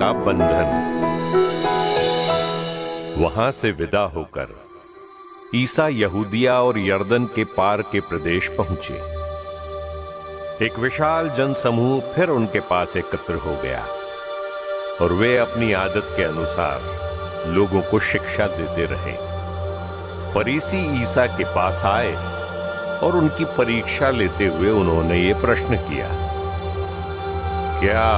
का बंधन। वहां से विदा होकर ईसा यहूदिया और यर्दन के पार के प्रदेश पहुंचे। एक विशाल जनसमूह फिर उनके पास एकत्र हो गया और वे अपनी आदत के अनुसार लोगों को शिक्षा देते रहे। फरीसी ईसा के पास आए और उनकी परीक्षा लेते हुए उन्होंने ये प्रश्न किया, क्या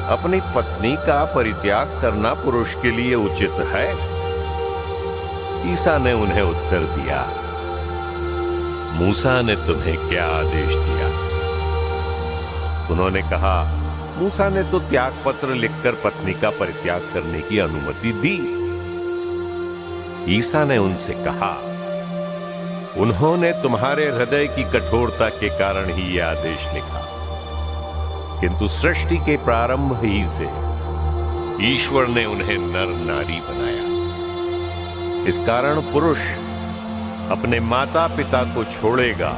अपनी पत्नी का परित्याग करना पुरुष के लिए उचित है? ईसा ने उन्हें उत्तर दिया, मूसा ने तुम्हें क्या आदेश दिया? उन्होंने कहा, मूसा ने तो त्याग पत्र लिखकर पत्नी का परित्याग करने की अनुमति दी। ईसा ने उनसे कहा, उन्होंने तुम्हारे हृदय की कठोरता के कारण ही यह आदेश लिखा, किंतु सृष्टि के प्रारंभ ही से ईश्वर ने उन्हें नर नारी बनाया। इस कारण पुरुष अपने माता पिता को छोड़ेगा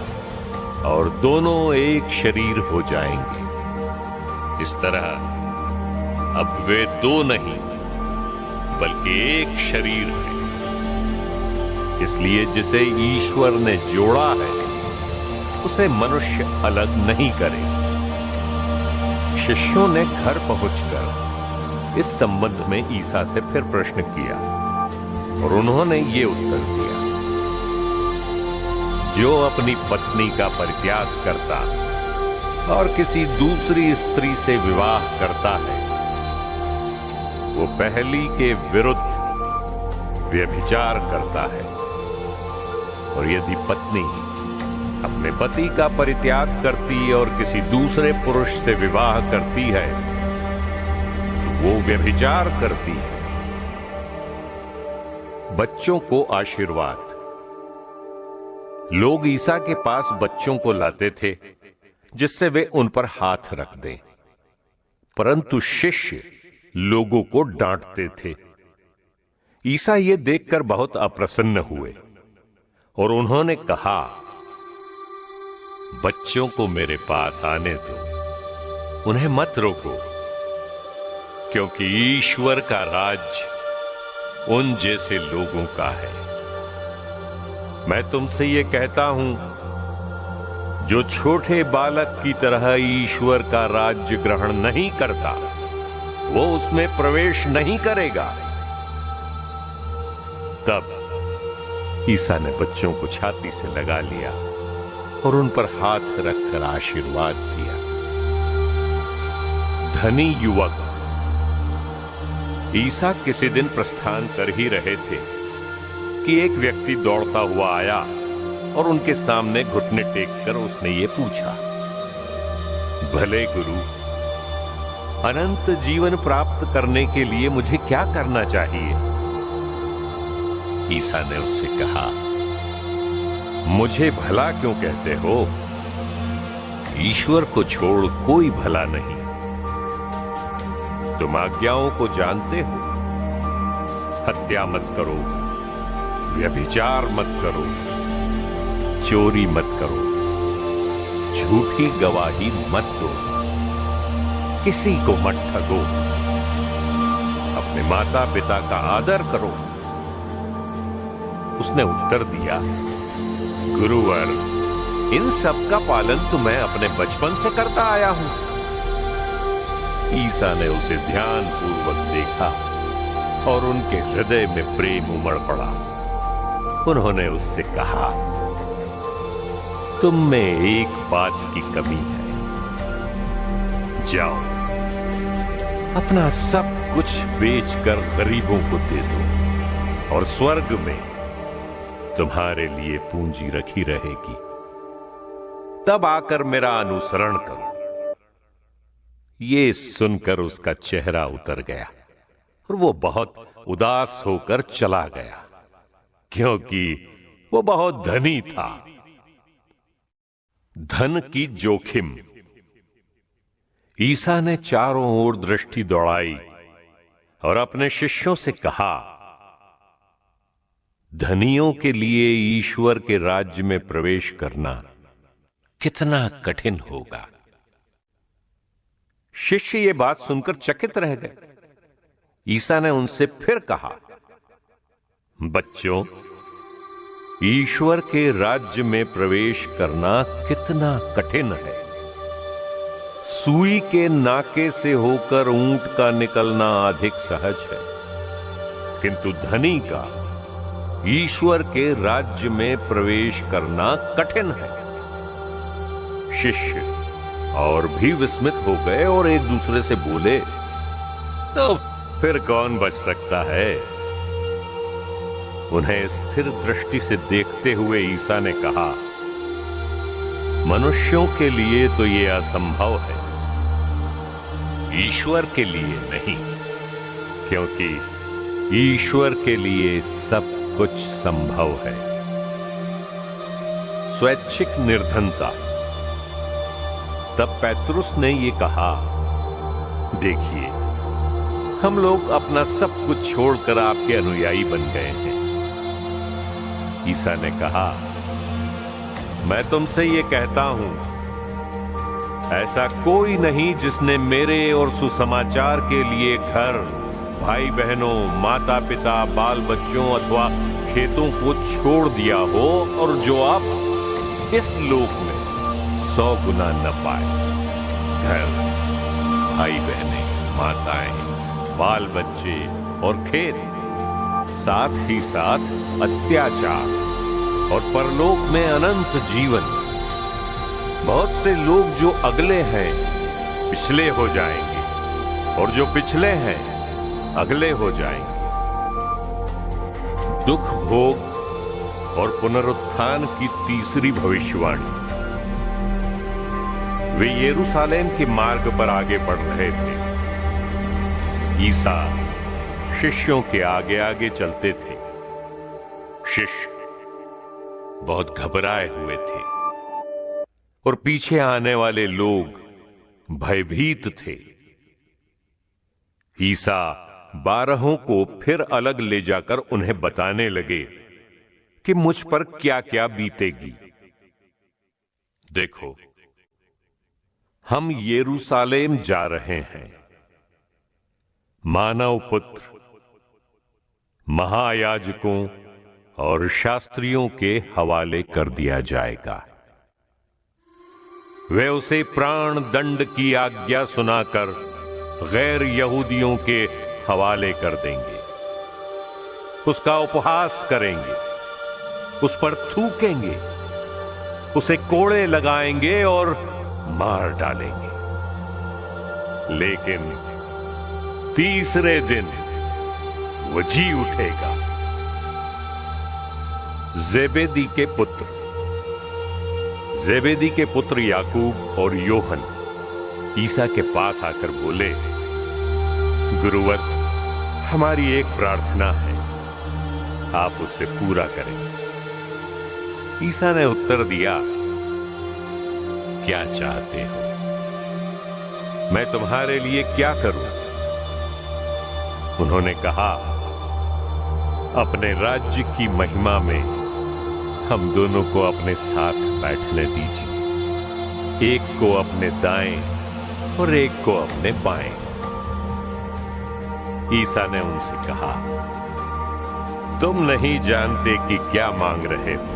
और दोनों एक शरीर हो जाएंगे। इस तरह अब वे दो नहीं बल्कि एक शरीर है। इसलिए जिसे ईश्वर ने जोड़ा है उसे मनुष्य अलग नहीं करे। शिष्यों ने घर पहुंचकर इस संबंध में ईसा से फिर प्रश्न किया और उन्होंने ये उत्तर दिया, जो अपनी पत्नी का परित्याग करता और किसी दूसरी स्त्री से विवाह करता है वो पहली के विरुद्ध व्यभिचार करता है। और यदि पत्नी अपने पति का परित्याग करती और किसी दूसरे पुरुष से विवाह करती है तो वो व्यभिचार करती है। बच्चों को आशीर्वाद। लोग ईसा के पास बच्चों को लाते थे जिससे वे उन पर हाथ रख दें, परंतु शिष्य लोगों को डांटते थे। ईसा ये देखकर बहुत अप्रसन्न हुए और उन्होंने कहा, बच्चों को मेरे पास आने दो, उन्हें मत रोको, क्योंकि ईश्वर का राज्य उन जैसे लोगों का है। मैं तुमसे ये कहता हूं, जो छोटे बालक की तरह ईश्वर का राज्य ग्रहण नहीं करता वो उसमें प्रवेश नहीं करेगा। तब ईसा ने बच्चों को छाती से लगा लिया और उन पर हाथ रखकर आशीर्वाद दिया। धनी युवक। ईसा किसी दिन प्रस्थान कर ही रहे थे कि एक व्यक्ति दौड़ता हुआ आया और उनके सामने घुटने टेककर उसने ये पूछा, भले गुरु, अनंत जीवन प्राप्त करने के लिए मुझे क्या करना चाहिए? ईसा ने उससे कहा, मुझे भला क्यों कहते हो? ईश्वर को छोड़ कोई भला नहीं। तुम आज्ञाओं को जानते हो, हत्या मत करो, व्यभिचार मत करो, चोरी मत करो, झूठी गवाही मत दो, किसी को मत ठगो, अपने माता पिता का आदर करो। उसने उत्तर दिया, गुरुवर, इन सब का पालन तो मैं अपने बचपन से करता आया हूं। ईसा ने उसे ध्यानपूर्वक देखा और उनके हृदय में प्रेम उमड़ पड़ा। उन्होंने उससे कहा, तुम में एक बात की कमी है। जाओ, अपना सब कुछ बेचकर गरीबों को दे दो और स्वर्ग में तुम्हारे लिए पूंजी रखी रहेगी। तब आकर मेरा अनुसरण करो। ये सुनकर उसका चेहरा उतर गया और वो बहुत उदास होकर चला गया, क्योंकि वो बहुत धनी था। धन की जोखिम। ईसा ने चारों ओर दृष्टि दौड़ाई और अपने शिष्यों से कहा, धनियों के लिए ईश्वर के राज्य में प्रवेश करना कितना कठिन होगा। शिष्य ये बात सुनकर चकित रह गए ईसा ने उनसे फिर कहा, बच्चों, ईश्वर के राज्य में प्रवेश करना कितना कठिन है। सुई के नाके से होकर ऊंट का निकलना अधिक सहज है, किंतु धनी का ईश्वर के राज्य में प्रवेश करना कठिन है। शिष्य और भी विस्मित हो गए और एक दूसरे से बोले, तो फिर कौन बच सकता है? उन्हें स्थिर दृष्टि से देखते हुए ईसा ने कहा, मनुष्यों के लिए तो यह असंभव है, ईश्वर के लिए नहीं, क्योंकि ईश्वर के लिए सब कुछ संभव है। स्वैच्छिक निर्धनता। तब पेत्रुस ने यह कहा, देखिए, हम लोग अपना सब कुछ छोड़कर आपके अनुयायी बन गए हैं। ईसा ने कहा, मैं तुमसे ये कहता हूं, ऐसा कोई नहीं जिसने मेरे और सुसमाचार के लिए घर, भाई बहनों, माता पिता, बाल बच्चों अथवा खेतों को छोड़ दिया हो और जो आप इस लोक में 100 गुना न पाए। घर, भाई बहनें, माताएं, बाल बच्चे और खेत, साथ ही साथ अत्याचार और परलोक में अनंत जीवन। बहुत से लोग जो अगले हैं पिछले हो जाएंगे और जो पिछले हैं अगले हो जाएंगे। दुख भोग और पुनरुत्थान की तीसरी भविष्यवाणी। वे यरूशलेम के मार्ग पर आगे बढ़ रहे थे। ईसा शिष्यों के आगे आगे चलते थे। शिष्य बहुत घबराए हुए थे और पीछे आने वाले लोग भयभीत थे। ईसा 12 को फिर अलग ले जाकर उन्हें बताने लगे कि मुझ पर क्या क्या बीतेगी। देखो, हम यरूशलेम जा रहे हैं। मानव पुत्र महायाजकों और शास्त्रियों के हवाले कर दिया जाएगा। वे उसे प्राण दंड की आज्ञा सुनाकर गैर यहूदियों के हवाले कर देंगे। उसका उपहास करेंगे, उस पर थूकेंगे, उसे कोड़े लगाएंगे और मार डालेंगे। लेकिन तीसरे दिन वो जी उठेगा। जेबेदी के पुत्र याकूब और योहन ईसा के पास आकर बोले, गुरुवर, हमारी एक प्रार्थना है, आप उसे पूरा करें। ईसा ने उत्तर दिया, क्या चाहते हो? मैं तुम्हारे लिए क्या करूं? उन्होंने कहा, अपने राज्य की महिमा में हम दोनों को अपने साथ बैठने दीजिए, एक को अपने दाएं और एक को अपने बाएं। ईसा ने उनसे कहा, तुम नहीं जानते कि क्या मांग रहे हो।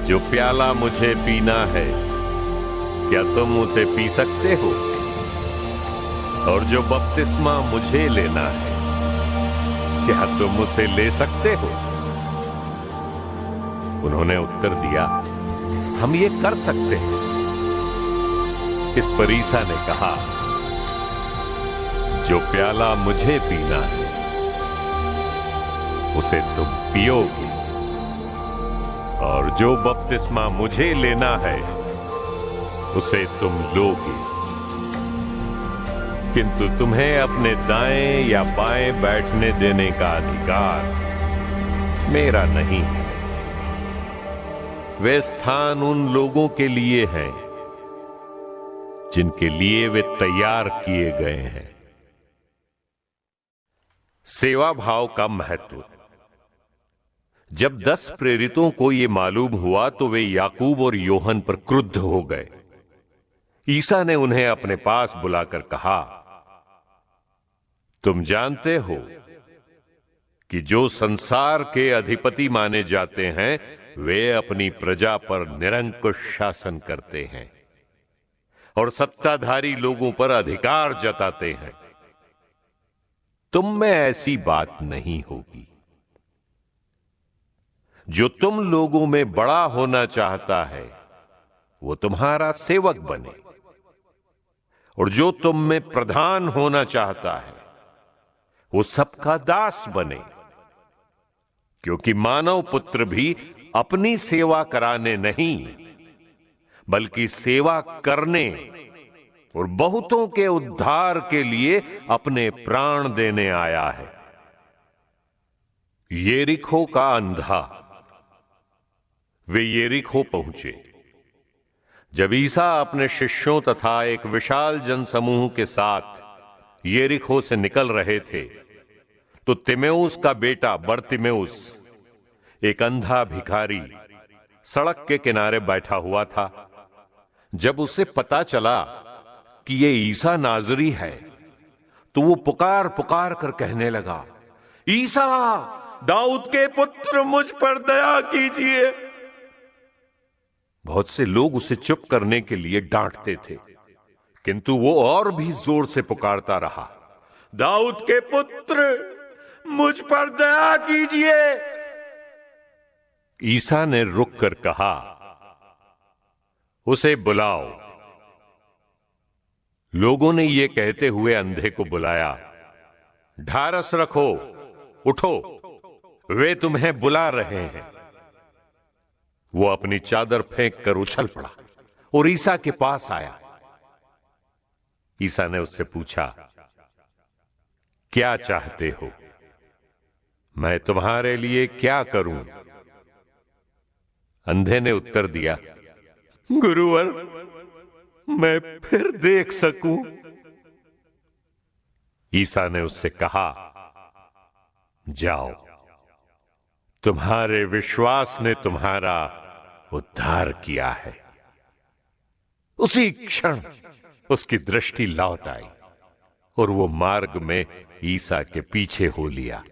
जो प्याला मुझे पीना है, क्या तुम उसे पी सकते हो? और जो बपतिस्मा मुझे लेना है, क्या तुम उसे ले सकते हो? उन्होंने उत्तर दिया, हम ये कर सकते हैं। इस पर ईसा ने कहा, जो प्याला मुझे पीना है, उसे तुम पियोगे, और जो बपतिस्मा मुझे लेना है, उसे तुम लोगे। किंतु तुम्हें अपने दाएं या बाएं बैठने देने का अधिकार मेरा नहीं है। वे स्थान उन लोगों के लिए हैं जिनके लिए वे तैयार किए गए हैं। सेवा भाव का महत्व। जब 10 प्रेरितों को यह मालूम हुआ तो वे याकूब और योहन पर क्रुद्ध हो गए। ईसा ने उन्हें अपने पास बुलाकर कहा, तुम जानते हो कि जो संसार के अधिपति माने जाते हैं वे अपनी प्रजा पर निरंकुश शासन करते हैं और सत्ताधारी लोगों पर अधिकार जताते हैं। तुम में ऐसी बात नहीं होगी। जो तुम लोगों में बड़ा होना चाहता है वो तुम्हारा सेवक बने, और जो तुम में प्रधान होना चाहता है वो सबका दास बने। क्योंकि मानव पुत्र भी अपनी सेवा कराने नहीं बल्कि सेवा करने और बहुतों के उद्धार के लिए अपने प्राण देने आया है। यरीहो का अंधा। वे यरीहो पहुंचे। जब ईसा अपने शिष्यों तथा एक विशाल जनसमूह के साथ यरीहो से निकल रहे थे तो तिमेउस का बेटा बरतिमेउस, एक अंधा भिखारी, सड़क के किनारे बैठा हुआ था। जब उसे पता चला कि ये ईसा नाजरी है तो वो पुकार पुकार कर कहने लगा, ईसा, दाऊद के पुत्र, मुझ पर दया कीजिए। बहुत से लोग उसे चुप करने के लिए डांटते थे, किंतु वो और भी जोर से पुकारता रहा, दाऊद के पुत्र, मुझ पर दया कीजिए। ईसा ने रुक कर कहा, उसे बुलाओ। लोगों ने यह कहते हुए अंधे को बुलाया, ढारस रखो, उठो, वे तुम्हें बुला रहे हैं। वो अपनी चादर फेंक कर उछल पड़ा और ईसा के पास आया। ईसा ने उससे पूछा, क्या चाहते हो? मैं तुम्हारे लिए क्या करूं? अंधे ने उत्तर दिया, गुरुवर, मैं फिर देख सकूं। ईसा ने उससे कहा, जाओ, तुम्हारे विश्वास ने तुम्हारा उद्धार किया है। उसी क्षण उसकी दृष्टि लौट आई और वो मार्ग में ईसा के पीछे हो लिया।